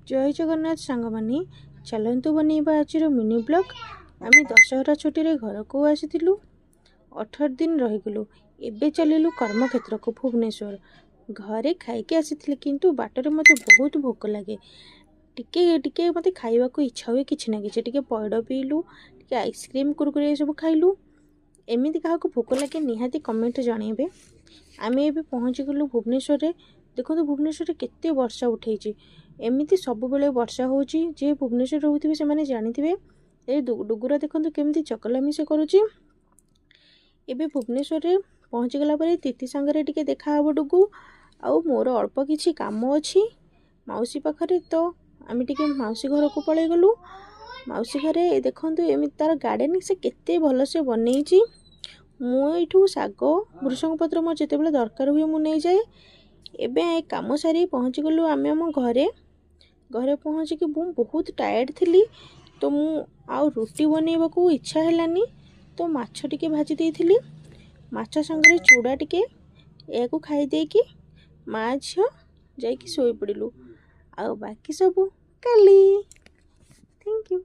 जय जगन्नाथ सांग मानी चलतु बनैबा आज मिनी ब्लॉग। आम दशहरा छुट्टी घर को आसीलु 18 दिन रहीगलु। एबे चलिलु कर्मक्षेत्र को भुवनेश्वर। घरे खाइके आसी किंतु बाटर मत बहुत भोक लगे। टिके टिके मत खाइबा को इच्छा हुए किछि ना किछि। टिके पइड पीलु, टिके आइसक्रीम कुरकुरे सब खाइलु। एमिति क्या भोक लगे निहाती कमेंट जनइबे। आम ए पहुँची गलु भुवनेश्वर। देखो भुवनेश्वर केते वर्षा उठेची। एमिति सब बेले वर्षा होची। जे भुवनेश्वर रोथे से जानिथिबे। ए डुगुरा देखो केमिति चकलामी से करुची। एबे भुवनेश्वर पहुँची गला परे तिथि सांगरे टिके देखा हबो डुगु। आउ मोर अल्प किछि काम अछि मौसी पाखरे, तो आम टिके मौसी घर को पळे गलु। मौसी घरे देखंतु एमिति तार गार्डन से केते भल से बनैची। मुठू शाग भृषंग पत्र मोर जिते दरकार हुए मु नहीं जाए। एबे काम सारी पहुँची गलु आम आम घरे। घरे पहुँचिकी बहुत टायर्ड थी, तो मु आउ रुटी बनैबा को इच्छा हेलानी। तो माछ टिके भाजी देइथिली। माछ संगे चूड़ा टिके या खाई देकी माँ झील जाइकी शोई पड़िलु। आ बाकी सब काली। Thank you.